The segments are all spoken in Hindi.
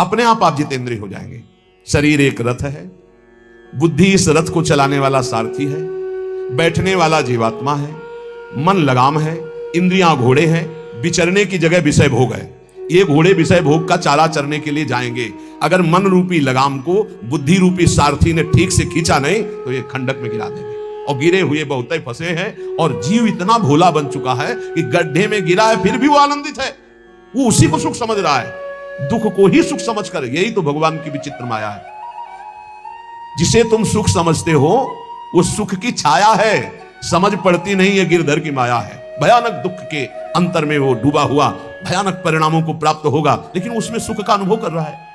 अपने आप जितेंद्रिय हो जाएंगे। शरीर एक रथ है, बुद्धि इस रथ को चलाने वाला सारथी है, बैठने वाला जीवात्मा है, मन लगाम है, इंद्रियां घोड़े हैं, विचरने की जगह विषय भोग है। ये घोड़े विषय भोग का चारा चरने के लिए जाएंगे। अगर मन रूपी लगाम को बुद्धि रूपी सारथी ने ठीक से खींचा नहीं तो ये खंडक में गिरा देंगे। और गिरे हुए बहुत ही फंसे हैं, और जीव इतना भोला बन चुका है कि गड्ढे में गिरा है फिर भी वो आनंदित है, वो उसी को सुख समझ रहा है, दुख को ही सुख समझ कर। यही तो भगवान की विचित्र माया है। जिसे तुम सुख समझते हो वो सुख की छाया है, समझ पड़ती नहीं है गिरधर की माया है। भयानक दुख के अंतर में वो डूबा हुआ भयानक परिणामों को प्राप्त होगा, लेकिन उसमें सुख का अनुभव कर रहा है।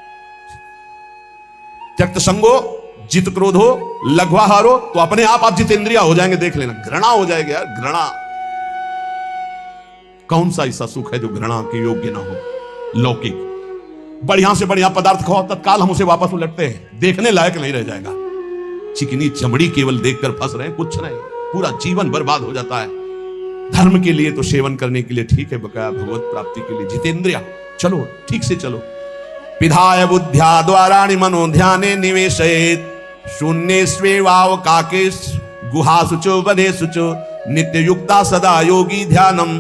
त्यक्त संगो जित क्रोधो लघ्वाहारो, तो अपने आप जितेंद्रिया हो जाएंगे। देख लेना, घृणा हो जाएगी यार, घृणा। कौन सा ऐसा सुख है जो घृणा के योग्य ना हो? लौकिक बढ़िया से बढ़िया पदार्थ खाओ, तत्काल हम उसे वापस उलटते हैं, देखने लायक नहीं रह जाएगा। चिकनी चमड़ी केवल देखकर फंस रहे हैं, कुछ नहीं, पूरा जीवन बर्बाद हो जाता है। धर्म के लिए तो सेवन करने के लिए ठीक है, बकाया भगवत प्राप्ति के लिए जितेंद्रिया चलो, ठीक से चलो। पिधाय बुद्ध्या द्वाराणि मनो ध्याने निवेशयेत् शून्ये स्वेवाव काकेश गुहासुचो वनेसुचो नित्य युक्ता सदा योगी ध्यानम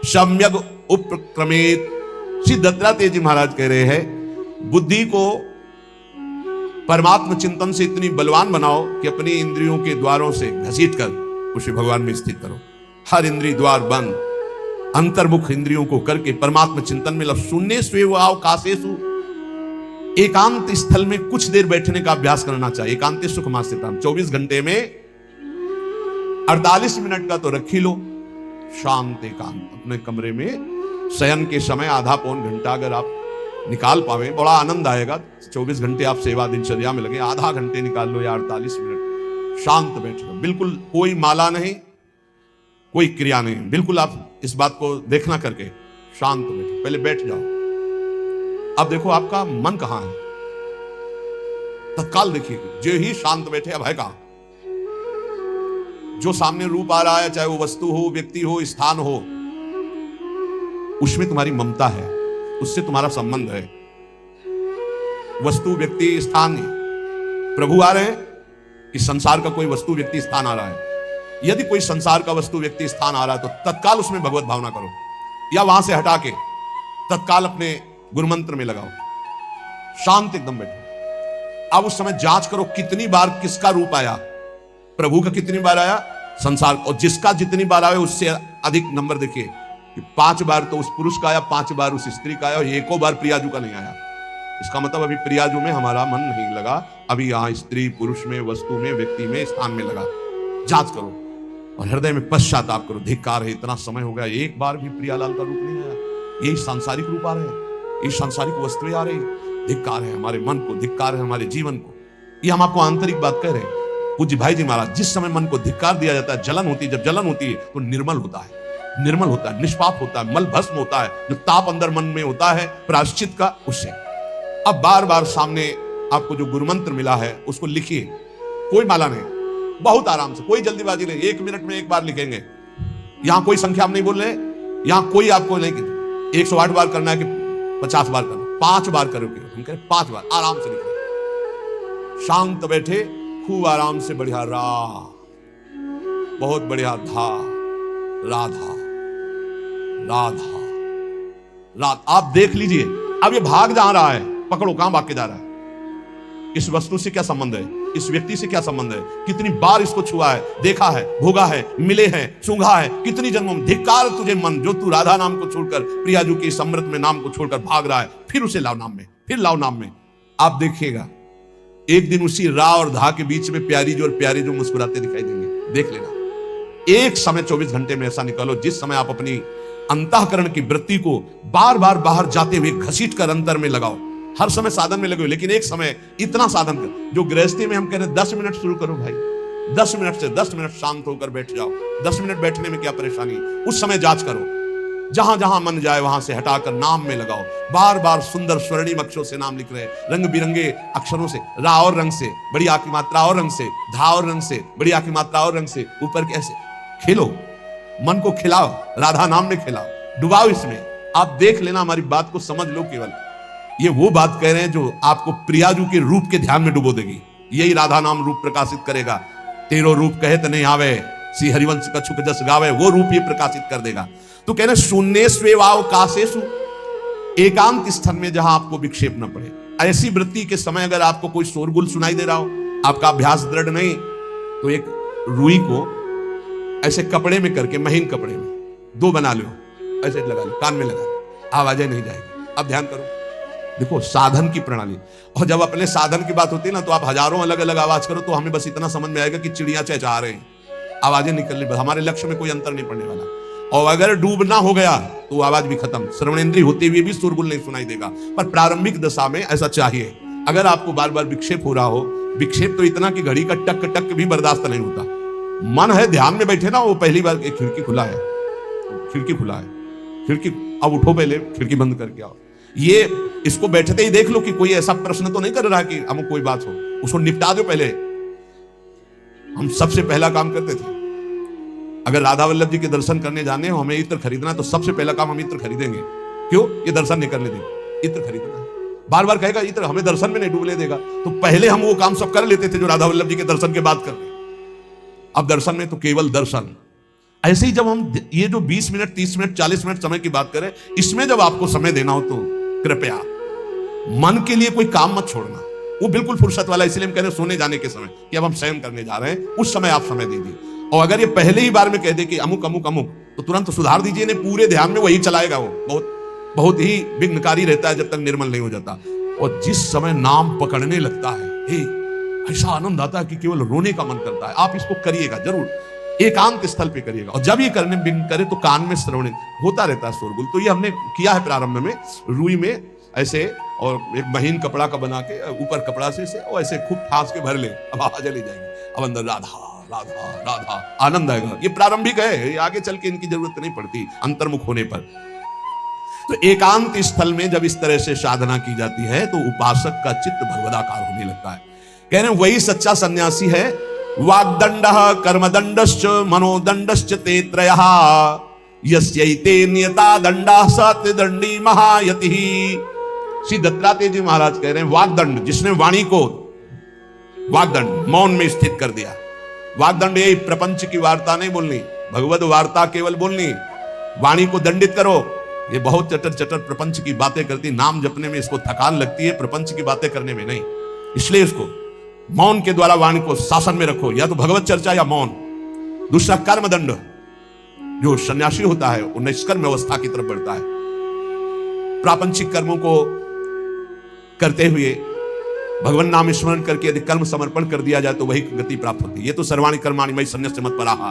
सम्यक उपक्रमेत। श्री दत्तात्रेय जी महाराज कह रहे हैं, बुद्धि को परमात्म चिंतन से इतनी बलवान बनाओ कि अपनी इंद्रियों के द्वारों से घसीट कर उसे भगवान में स्थित करो। हर इंद्रिय द्वार बंद, अंतर्मुख इंद्रियों को करके परमात्म चिंतन में लग। शून्य स्वेवाव कासेसु, एकांत स्थल में कुछ देर बैठने का अभ्यास करना चाहिए। एकांत सुख मास्थिताम, 24 घंटे में 48 मिनट का तो रख ही लो शांत एकांत। अपने कमरे में शयन के समय आधा पौन घंटा अगर आप निकाल पावे, बड़ा आनंद आएगा। 24 घंटे आप सेवा दिनचर्या में लगे, आधा घंटे निकाल लो या 48 मिनट शांत बैठ लो। बिल्कुल कोई माला नहीं, कोई क्रिया नहीं, बिल्कुल आप इस बात को देखना करके शांत बैठो। पहले बैठ जाओ, अब देखो आपका मन कहां है, तत्काल देखिए। जो ही शांत बैठे, अब है कहां? जो सामने रूप आ रहा है, चाहे वो वस्तु हो, व्यक्ति हो, स्थान हो, उसमें तुम्हारी ममता है, उससे तुम्हारा संबंध है। वस्तु, व्यक्ति, स्थान, प्रभु आ रहे हैं कि संसार का कोई वस्तु, व्यक्ति, स्थान आ रहा है। यदि कोई संसार का वस्तु, व्यक्ति, स्थान आ रहा है तो तत्काल उसमें भगवत भावना करो, या वहां से हटा के तत्काल अपने गुरु मंत्र में लगाओ, शांत एकदम बैठो। अब उस समय जांच करो कितनी बार किसका रूप आया, प्रभु का कितनी बार आया, संसार, और जिसका जितनी बार आया उससे अधिक नंबर देखिए कि 5 बार तो उस पुरुष का आया, 5 बार उस स्त्री का आया, और एको बार प्रियाजू का नहीं आया। इसका मतलब अभी प्रियाजू में हमारा मन नहीं लगा, अभी यहां स्त्री, पुरुष में, वस्तु में, व्यक्ति में, स्थान में लगा। जांच करो और हृदय में पश्चाताप करो, धिक्कार है, इतना समय हो गया, एक बार भी प्रियालाल का रूप नहीं आया। यही सांसारिक रूप आ रहे हैं, ये सांसारिक वस्तुएं आ रही, धिक्कार है हमारे मन को, धिक्कार है हमारे जीवन को। ये हम आपको आंतरिक बात कह रहे हैं। पूज्य भाई जी महाराज, जिस समय मन को धिक्कार दिया जाता है, जलन होती है, जब जलन होती है तो निर्मल होता है, निर्मल होता है, निष्पाप होता है, मल भस्म होता है। जो ताप अंदर मन में होता है प्रायश्चित का, उससे अब बार बार सामने आपको जो गुरु मंत्र मिला है उसको लिखिए। कोई माला नहीं, बहुत आराम से, कोई जल्दीबाजी नहीं, 1 मिनट में एक बार लिखेंगे। यहां कोई संख्या आप नहीं बोल रहे, यहां कोई आपको नहीं 108 बार करना है कि 50 बार करना, 5 बार करोगे, हम कह रहे 5 बार आराम से लिखें। शांत बैठे, खूब आराम से, बढ़िया रा, बहुत बढ़िया धा, राधा राधा रात। आप देख लीजिए, अब ये भाग जहां रहा है, पकड़ो, कहां भाग के जा रहा है? इस वस्तु से क्या संबंध है, इस व्यक्ति से क्या संबंध है, कितनी बार इसको छुआ है, देखा है, भोगा है, मिले हैं, सूंघा है, कितनी जन्मों में। धिक्कार तुझे मन, जो तू राधा नाम को छोड़कर, प्रियाजू के समृत में नाम को छोड़कर भाग रहा है, फिर उसे लाओ नाम में, फिर लाओ नाम में। आप देखिएगा एक दिन उसी रा और धा के बीच में प्यारी जो और प्यारे जो मुस्कुराते दिखाई देंगे, देख लेना। एक समय 24 घंटे में ऐसा निकालो जिस समय आप अपनी अंतःकरण की वृत्ति को बार बार बाहर जाते हुए घसीट कर अंतर में लगाओ। हर समय साधन में लगे, लेकिन एक समय इतना साधन कर, जो गृहस्थी में हम कह रहे हैं 10 मिनट शुरू करो भाई, 10 मिनट से 10 मिनट शांत होकर बैठ जाओ। 10 मिनट बैठने में क्या परेशानी, उस समय जांच करो, जहां जहां मन जाए वहां से हटाकर नाम में लगाओ। बार बार सुंदर स्वर्णिम अक्षरों से नाम लिख रहे हैं, रंग बिरंगे अक्षरों से, रा और रंग से, बड़ी आ की मात्रा और रंग से, धा और रंग से, बड़ी आ की मात्रा और रंग से, ऊपर कैसे खेलो, मन को खिलाओ, राधा नाम में खिलाओ, डुबाओ इसमें। आप देख लेना, हमारी बात को समझ लो केवल। ये वो बात कह रहे हैं जो आपको प्रियाजू के रूप के ध्यान में डुबो देगी। यही राधा नाम रूप प्रकाशित करेगा। तेरो रूप कहे तो नहीं आवे, श्री हरिवंश का छुक जस गावे, वो रूप ये प्रकाशित कर देगा। तो कह रहे शून्य स्वेवाव काशेषु, एकांत स्थल में जहां आपको विक्षेप न पड़े। ऐसी वृत्ति के समय अगर आपको कोई शोरगुल सुनाई दे रहा हो, आपका अभ्यास दृढ़ नहीं, तो एक रुई को ऐसे कपड़े में करके, महीन कपड़े में दो बना लो, ऐसे लगा लो, कान में लगा लो, आवाजें नहीं जाएगी। अब ध्यान करो, देखो साधन की प्रणाली। और जब अपने साधन की बात होती है ना, तो आप हजारों अलग अलग आवाज करो तो हमें बस इतना समझ में आएगा कि चिड़िया चहचहा रहे हैं, आवाजें निकल रही, हमारे लक्ष्य में कोई अंतर नहीं पड़ने वाला। और अगर डूबना हो गया तो आवाज भी खत्म, श्रवणेंद्रिय होते हुए भी शोरगुल नहीं सुनाई देगा। पर प्रारंभिक दशा में ऐसा चाहिए। अगर आपको बार बार विक्षेप हो रहा हो, विक्षेप तो इतना कि घड़ी का टक टक भी बर्दाश्त नहीं होता, मन है ध्यान में बैठे ना, वो पहली बार खिड़की खुला है, खिड़की खुला है, खिड़की, अब उठो पहले खिड़की बंद करके आओ। ये इसको बैठते ही देख लो कि कोई ऐसा प्रश्न तो नहीं कर रहा कि हम कोई बात हो, उसको निपटा दो पहले। हम सबसे पहला काम करते थे, अगर राधा वल्लभ जी के दर्शन करने जाने हो, हमें इत्र खरीदना, तो सबसे पहला काम हम इत्र खरीदेंगे। क्यों? ये दर्शन नहीं करने देंगे, इत्र खरीदना है। बार बार कहेगा इत्र हमें दर्शन में नहीं डूबने देगा, तो पहले हम वो काम सब कर लेते थे जो राधा वल्लभ जी के दर्शन के बाद करते। अब दर्शन में तो केवल दर्शन। ऐसे ही जब हम ये जो 20 मिनट 30 मिनट 40 मिनट समय की बात करें, इसमें जब आपको समय देना हो तो कृपया मन के लिए कोई काम मत छोड़ना, वो बिल्कुल फुर्सत वाला। इसलिए हम कह रहे हैं सोने जाने के समय कि अब हम शयन करने जा रहे हैं, उस समय आप समय दीजिए। और अगर ये पहले ही बार में कह दे कि अमुक अमुक अमुक, तो तुरंत सुधार दीजिए, नहीं पूरे ध्यान में वही चलाएगा। वो बहुत बहुत ही विघ्नकारी रहता है जब तक निर्मल नहीं हो जाता। और जिस समय नाम पकड़ने लगता है, ऐसा आनंद आता है कि केवल रोने का मन करता है। आप इसको करिएगा जरूर, एकांत स्थल पे करिएगा। और जब ये करने बिन करे तो कान में श्रवण होता रहता है शोरगुल। तो ये हमने किया है प्रारंभ में, रुई में ऐसे, और एक महीन कपड़ा का बना के ऊपर कपड़ा से और ऐसे खूब ठास के भर ले, अब आवाज चली जाएगी, अब अंदर राधा राधा राधा, आनंद आएगा। ये प्रारंभिक है, आगे चल के इनकी जरूरत नहीं पड़ती अंतर्मुख होने पर। तो एकांत स्थल में जब इस तरह से साधना की जाती है तो उपासक का चित्त भगवदाकार होने लगता है। कह रहे हैं वही सच्चा सन्यासी है। वाग्दंडः कर्मदंडश्च मनोदंडश्च ते त्रयः, यस्यैते नियता दंडाः स दंडी महायतिः। श्री दत्तात्रेय जी महाराज कह रहे हैं वाग्दंड, जिसने वाणी को, वाग्दंड मौन में स्थित कर दिया। वाग्दंड यही प्रपंच की वार्ता नहीं बोलनी, भगवद वार्ता केवल बोलनी। वाणी को दंडित करो। ये बहुत चटर चटर प्रपंच की बातें करती, नाम जपने में इसको थकान लगती है, प्रपंच की बातें करने में नहीं। इसलिए इसको मौन के द्वारा वाणी को शासन में रखो, या तो भगवत चर्चा या मौन। दूसरा कर्मदंड, जो सन्यासी होता है वो निष्कर्म अवस्था की तरफ बढ़ता है। प्रापंचिक कर्मों को करते हुए भगवान नाम स्मरण करके यदि कर्म समर्पण कर दिया जाए तो वही गति प्राप्त होती है। ये तो सर्वाणी कर्माणि मयि सन्न्यस्य मत्पराः,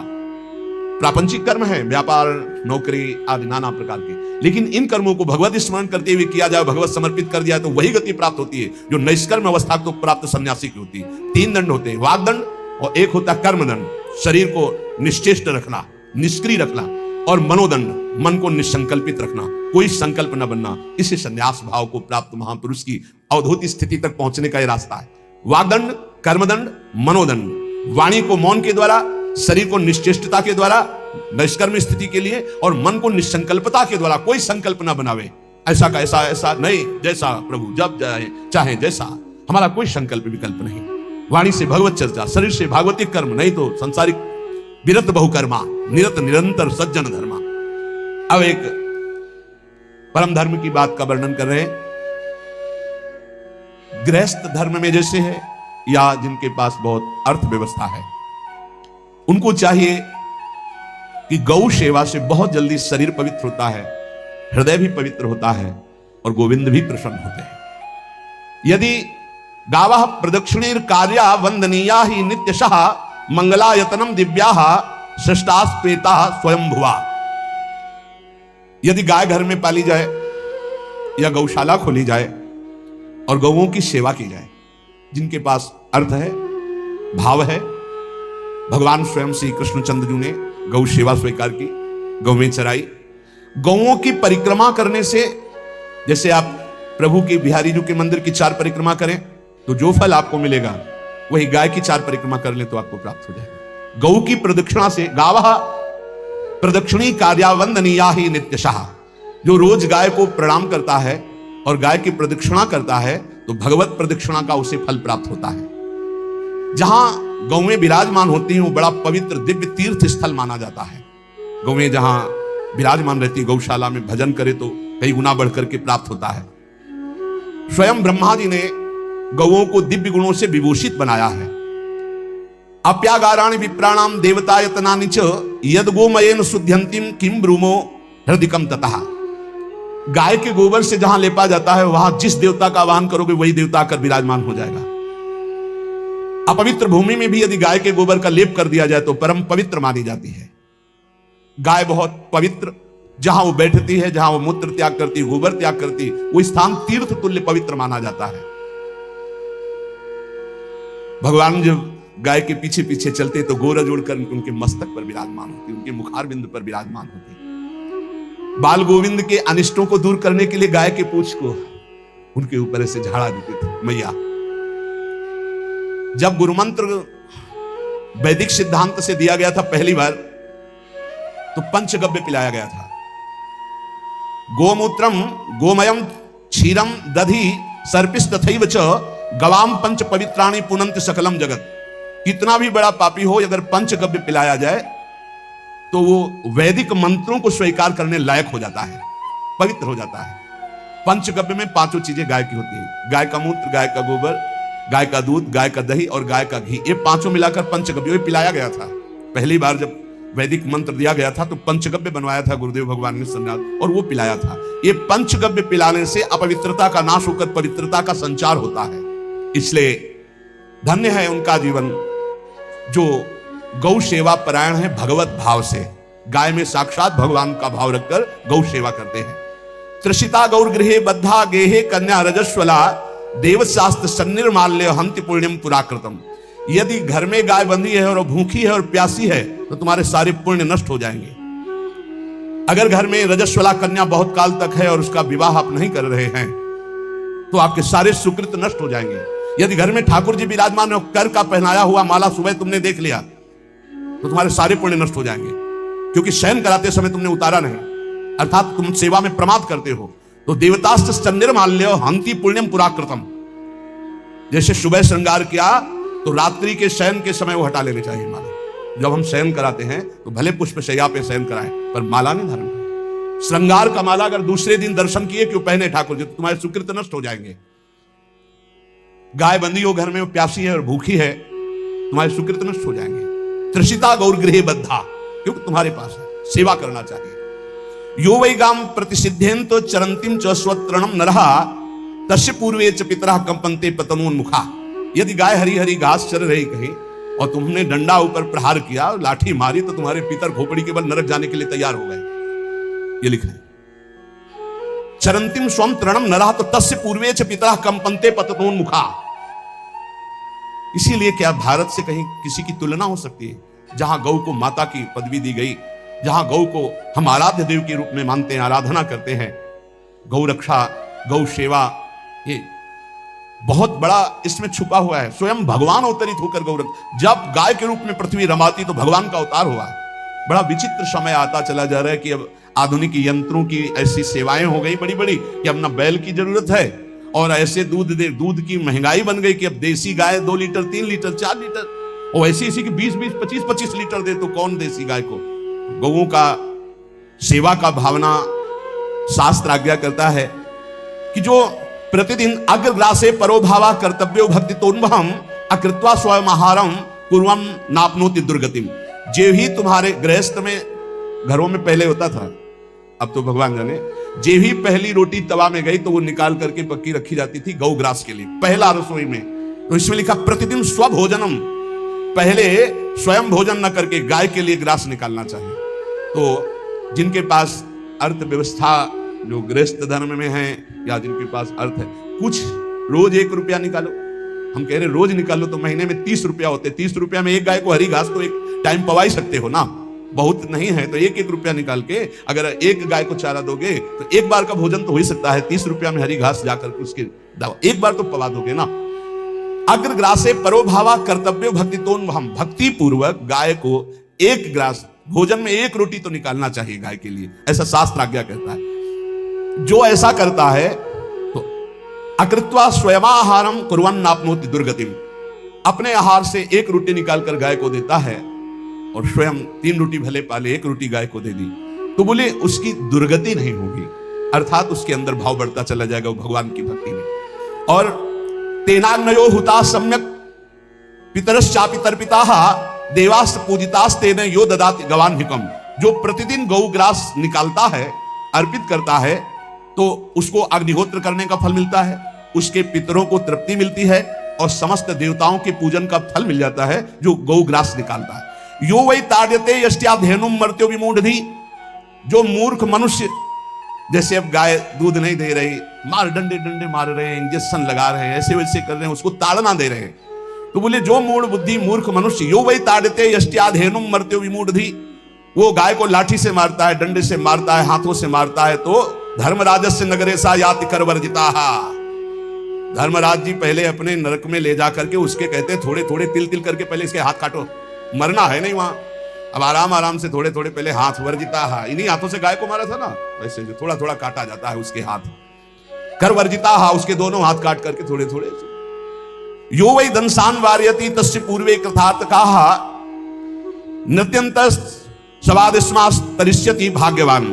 प्रापंचिक कर्म है, व्यापार नौकरी आदि नाना प्रकार के। लेकिन इन कर्मों को भगवत स्मरण करते हुए किया जाए, भगवत समर्पित कर दिया तो वही गति प्राप्त होती है जो निष्कर्म अवस्था को प्राप्त सन्यासी की होती है। 3 दंड होते हैं, वाग्दंड, और एक होता है कर्मदंड, शरीर को निश्चेष्ट रखना, निष्क्रिय रखना, और मनोदंड, मन को निसंकल्पित रखना, कोई संकल्प न बनना। इसी संन्यास भाव को प्राप्त महापुरुष की अवधूत स्थिति तक पहुंचने का यह रास्ता है। वाग्दंड, कर्मदंड, मनोदंड, वाणी को मौन के द्वारा, शरीर को निश्चेष्टता के द्वारा निष्कर्म स्थिति के लिए, और मन को निसंकल्पता के द्वारा, कोई संकल्प ना बनावे, ऐसा का ऐसा, ऐसा नहीं, जैसा प्रभु जब चाहे जैसा, हमारा कोई संकल्प विकल्प नहीं। वाणी से भगवत चर्चा, शरीर से भागवतिक कर्म, नहीं तो संसारिक विरत बहुकर्मा, निरत निरंतर सज्जन धर्मा। अब एक परम धर्म की बात का वर्णन कर रहे हैं। गृहस्थ धर्म में जैसे है, या जिनके पास बहुत अर्थव्यवस्था है, उनको चाहिए कि गौ सेवा से बहुत जल्दी शरीर पवित्र होता है, हृदय भी पवित्र होता है, और गोविंद भी प्रसन्न होते हैं। यदि गावः प्रदक्षिणेर कार्या वंदनीया ही नित्यशः, मंगलायतनम दिव्याः सृष्टास्पेताः स्वयंभुवा। यदि गाय घर में पाली जाए या गौशाला खोली जाए और गौओं की सेवा की जाए, जिनके पास अर्थ है, भाव है, भगवान स्वयं श्री कृष्णचंद्र जी ने गौ सेवा स्वीकार की, गौ में चराई। गौओं की परिक्रमा करने से, जैसे आप प्रभु की बिहारी जी के मंदिर की 4 परिक्रमा करें तो जो फल आपको मिलेगा, वही गाय की 4 परिक्रमा कर ले तो आपको प्राप्त हो जाएगा। गौ की प्रदक्षिणा से, गावः प्रदक्षिणी कार्या वंदनीया ही नित्यशः, जो रोज गाय को प्रणाम करता है और गाय की प्रदक्षिणा करता है तो भगवत प्रदक्षिणा का उसे फल प्राप्त होता है। जहां गौएं विराजमान होती हैं वो बड़ा पवित्र दिव्य तीर्थ स्थल माना जाता है। गौएं जहां विराजमान रहती, गौशाला में भजन करे तो कई गुना बढ़कर के प्राप्त होता है। स्वयं ब्रह्मा जी ने गौओं को दिव्य गुणों से विभूषित बनाया है। अप्यागाराणि विप्राणाम देवतायतनानि च यद गोमयेन शुद्ध्यंतिम किम ब्रूमो हृदिकम ततः। गाय के गोबर से जहां लेपा जाता है वहां जिस देवता का आवाहन करोगे वही देवता आकर विराजमान हो जाएगा। अपवित्र भूमि में भी यदि गाय के गोबर का लेप कर दिया जाए तो परम पवित्र मानी जाती है। गाय बहुत पवित्र, जहां वो बैठती है, जहां वो मूत्र त्याग करती, गोबर त्याग करती, वो स्थान तीर्थ तुल्य पवित्र माना जाता है। भगवान जब गाय के पीछे पीछे चलते तो गोरज उड़कर उनके मस्तक पर विराजमान होती, उनके मुखार बिंदु पर विराजमान होती। बाल गोविंद के अनिष्टों को दूर करने के लिए गाय के पूंछ को उनके ऊपर ऐसे झाड़ा देते थे मैया। जब गुरुमंत्र वैदिक सिद्धांत से दिया गया था पहली बार तो पंचगव्य पिलाया गया था। गोमूत्रम गोमयम क्षीरम दधि सर्पिस तथैव च गवाम पंच पवित्राणि पुनंत सकलम जगत। कितना भी बड़ा पापी हो अगर पंचगव्य पिलाया जाए तो वो वैदिक मंत्रों को स्वीकार करने लायक हो जाता है, पवित्र हो जाता है। पंचगव्य में पांचों चीजें गाय की होती है। गाय का मूत्र, गाय का गोबर, गाय का दूध, गाय का दही और गाय का घी, ये पांचों मिलाकर पंचगव्य पिलाया गया था। पहली बार जब वैदिक मंत्र दिया गया था तो पंचगव्य बनवाया था गुरुदेव भगवान ने सन्यास और वो पिलाया था। ये पंचगव्य पिलाने से अपवित्रता का नाश होकर पवित्रता का संचार होता है। इसलिए धन्य है उनका जीवन जो गौ सेवा परायण है। भगवत भाव से गाय में साक्षात भगवान का भाव रखकर गौ सेवा करते हैं। त्रिषिता गौर गृहे बद्धा गेहे कन्या रजस्वला देव शास्त्र सन्निर्माल्य हंति पुण्यम पुराकृतम। यदि घर में गाय बंधी है और भूखी है और प्यासी है तो तुम्हारे सारे पुण्य नष्ट हो जाएंगे। अगर घर में रजस्वला कन्या बहुत काल तक है और उसका विवाह आप नहीं कर रहे हैं तो आपके सारे सुकृत नष्ट हो जाएंगे। यदि घर में ठाकुर जी विराजमान है, कर का पहनाया हुआ माला सुबह तुमने देख लिया तो तुम्हारे सारे पुण्य नष्ट हो जाएंगे, क्योंकि शयन कराते समय तुमने उतारा नहीं, अर्थात तुम सेवा में प्रमाद करते हो। तो देवतास्त्र सन्निर्माल्य हंति पुण्यम पुराकृतम। जैसे सुबह श्रृंगार किया तो रात्रि के शयन के समय वो हटा लेने चाहिए माला। जब हम शयन कराते हैं तो भले पुष्प शैया पे शयन कराएं पर माला नहीं धारण करें। श्रृंगार का माला अगर दूसरे दिन दर्शन किए क्यों पहने ठाकुर जी, तो तुम्हारे सुकृत नष्ट हो जाएंगे। गाय बंदी हो घर में, वो प्यासी है और भूखी है, तुम्हारे सुकृत नष्ट हो जाएंगे। त्रिषिता गौर गृहे बद्धा, क्योंकि तुम्हारे पास है, सेवा करना चाहिए। यो वै गाम प्रतिसिद्धेन तो चरंतिम च स्वतरणम नरहा तस्य पूर्वे च पितरः कंपन्ते पतनोन्मुखा। यदि गाय हरी हरी घास चर रही कहीं और तुमने डंडा ऊपर प्रहार किया, लाठी मारी, तो तुम्हारे पितर खोपड़ी के बल नरक जाने के लिए तैयार हो गए। ये लिखा है चरंतिम स्वम तरणम नरहा तो तस्य पूर्वे च पितरः कंपन्ते पतनोन्मुखा। इसीलिए क्या भारत से कहीं किसी की तुलना हो सकती है? जहां गौ को माता की पदवी दी गई, जहां गौ को हम आराध्य देव के रूप में मानते हैं, आराधना करते हैं। गौ रक्षा, गौ सेवा, ये बहुत बड़ा इसमें छुपा हुआ है। स्वयं भगवान अवतरित होकर गौ रक्षा, जब गाय के रूप में पृथ्वी रमाती तो भगवान का अवतार हुआ। बड़ा विचित्र समय आता चला जा रहा है कि अब आधुनिक यंत्रों की ऐसी सेवाएं हो गई बड़ी बड़ी कि अब ना बैल की जरूरत है और ऐसे दूध की महंगाई बन गई कि अब देसी गाय 2 लीटर 3 लीटर 4 लीटर और ऐसी ऐसी कि 20-20 25-25 लीटर दे तो कौन देसी गाय को। गौओं का सेवा का भावना शास्त्र आज्ञा करता है कि जो प्रतिदिन अग्रग्रासे परोभावा कर्तव्यो भक्ति तोन्वहम अकृत्वा स्वयं आहारम पूर्वम नापनोति दुर्गतिम। जे ही तुम्हारे गृहस्थ में घरों में पहले होता था, अब तो भगवान जाने, जे भी पहली रोटी तवा में गई तो वो निकाल करके पक्की रखी जाती थी गौ ग्रास के लिए, पहला रसोई में। तो इसमें लिखा प्रतिदिन स्वभोजनम, पहले स्वयं भोजन न करके गाय के लिए ग्रास निकालना चाहिए। तो जिनके पास अर्थव्यवस्था जो गृहस्थ धर्म में है या जिनके पास अर्थ है, कुछ रोज 1 रुपया निकालो। हम कह रहे रोज निकालो तो महीने में 30 रुपया होते, 30 रुपया में एक गाय को हरी घास तो एक टाइम पवा ही सकते हो ना, बहुत नहीं है तो 1-1 रुपया निकाल के अगर एक गाय को चारा दोगे तो एक बार का भोजन तो हो ही सकता है। 30 रुपया में हरी घास जाकर के उसके दवा एक बार तो पवा दोगे ना। अग्रग्रासे परोभावा कर्तव्य भक्ति तो हम भक्ति पूर्वक गाय को एक ग्रास भोजन में 1 रोटी तो निकालना चाहिए गाय के लिए, ऐसा शास्त्र आज्ञा कहता है। जो ऐसा करता है तो अकृत्वा स्वयमाहारम कुर्वन् आपनोति दुर्गतिम, अपने आहार से एक रोटी निकालकर गाय को देता है और स्वयं 3 रोटी भले पाले, 1 रोटी गाय को दे दी, तो बोले उसकी दुर्गति नहीं होगी, अर्थात उसके अंदर भाव बढ़ता चला जाएगा वो भगवान की भक्ति में। और तेनाग्नयो हुता सम्यक पितरश्चापि तर्पिताः देवास पूजितास तेन यो ददाति गवान्हिकम, जो प्रतिदिन गौग्रास निकालता है, अर्पित करता है, तो उसको अग्निहोत्र करने का फल मिलता है, उसके पितरों को तृप्ति मिलती है और समस्त देवताओं के पूजन का फल मिल जाता है जो गौग्रास निकालता है। यो वै ताड्यते यष्ट्याधेनुम मर्त्यो विमूढ़धि, जो मूर्ख मनुष्य, जैसे अब गाय दूध नहीं दे रही, मार डंडे डंडे मार रहे हैं, इंजेक्शन लगा रहे हैं, ऐसे वैसे कर रहे हैं, उसको ताड़ना दे रहे हैं, तो बोले जो मूढ़ बुद्धि मूर्ख मनुष्य, यो वै ताड्यते यष्ट्याधेनुम मर्त्यो विमूढ़धि, वो गाय को लाठी से मारता है, डंडे से मारता है, हाथों से मारता है, तो धर्मराजस्य नगरे सा याति कर वर्जिता। धर्मराज जी पहले अपने नरक में ले जा करके उसके कहते थोड़े थोड़े तिल तिल करके पहले इसके हाथ काटो, मरना है नहीं वहां, अब आराम आराम से थोड़े थोड़े पहले हाथ वर्जिता है, इन्हीं हाथों से गाय को मारा था ना, वैसे जो थोड़ा थोड़ा काटा जाता है उसके हाथ, कर वर्जिता हा, उसके दोनों हाथ काट करके थोड़े थोड़े। यो वै दंसान वार्यति तस्य पूर्वे कृतार्थ काहा नत्यंत सवादिस्मास तरिष्यति भाग्यवान,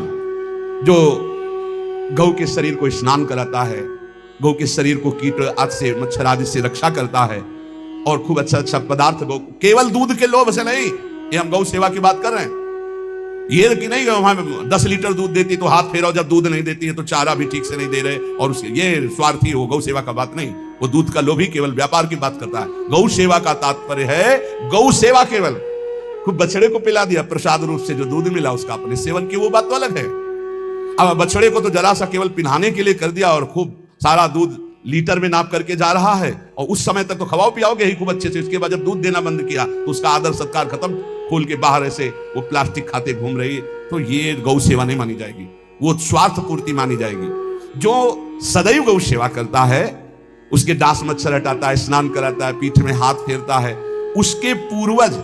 जो गौ के शरीर को स्नान कराता है, गौ के शरीर को कीट आदि से मच्छर आदि से रक्षा करता है और खूब अच्छा अच्छा पदार्थ गौ, केवल दूध के लोभ से नहीं, ये हम गौ सेवा की बात कर रहे हैं, ये कि नहीं वहां 10 लीटर दूध देती तो हाथ फेराओ, जब दूध नहीं देती है तो चारा भी ठीक से नहीं दे रहे, और उसके ये स्वार्थी हो, गौ सेवा का बात नहीं, वो दूध का लोभी केवल व्यापार की बात करता है। गौ सेवा का तात्पर्य है गौ सेवा, केवल खूब बछड़े को पिला दिया प्रसाद रूप से, जो दूध मिला उसका अपने सेवन की वो बात तो अलग है। अब बछड़े को तो जरा सा केवल पिलाने के लिए कर दिया और खूब सारा दूध लीटर में नाप करके जा रहा है, और उस समय तक तो खवाओ पियाओगे ही खूब अच्छे से, उसके बाद जब दूध देना बंद किया तो उसका आदर सत्कार खत्म, खोल के बाहर ऐसे वो प्लास्टिक खाते घूम रही है, तो ये गौ सेवा नहीं मानी जाएगी, वो स्वार्थ पूर्ति मानी जाएगी। जो सदैव गौ सेवा करता है, उसके डांस मच्छर हटाता है, स्नान कराता है, पीठ में हाथ फेरता है, उसके पूर्वज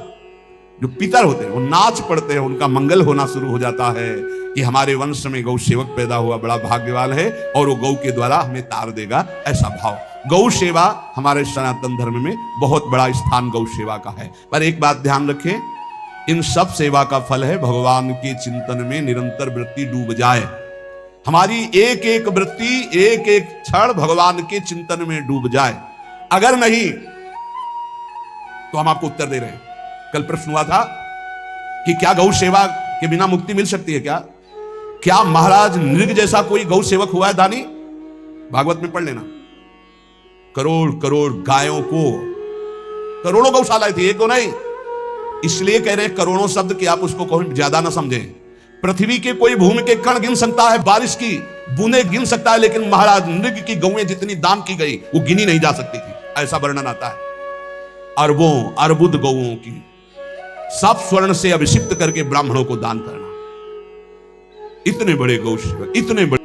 जो पितर होते हैं वो नाच पड़ते हैं, उनका मंगल होना शुरू हो जाता है कि हमारे वंश में गौ सेवक पैदा हुआ, बड़ा भाग्यवान है और वो गौ के द्वारा हमें तार देगा, ऐसा भाव। गौ सेवा हमारे सनातन धर्म में बहुत बड़ा स्थान गौ सेवा का है। पर एक बात ध्यान रखें, इन सब सेवा का फल है भगवान के चिंतन में निरंतर वृत्ति डूब जाए, हमारी एक एक वृत्ति एक एक क्षण भगवान के चिंतन में डूब जाए। अगर नहीं तो हम आपको उत्तर दे रहे हैं, कल प्रश्न हुआ था कि क्या गौ सेवा के बिना मुक्ति मिल सकती है? क्या महाराज नृग जैसा कोई गौ सेवक हुआ है दानी? भागवत में पढ़ लेना, करोड़ करोड़ गायों को, करोड़ों गौशालाएं थी, एक को नहीं, इसलिए कह रहे हैं करोड़ों शब्द कि आप उसको कोई ज्यादा ना समझें। पृथ्वी के कोई भूमि के कण गिन सकता है, बारिश की बूंदे गिन सकता है, लेकिन महाराज नृग की गौएं जितनी दान की गई वो गिनी नहीं जा सकती थी, ऐसा वर्णन आता है। अरबों अर्बुद गौओं की सब स्वर्ण से अभिषिक्त करके ब्राह्मणों को दान करना, इतने बड़े गौ सेवक, इतने बड़े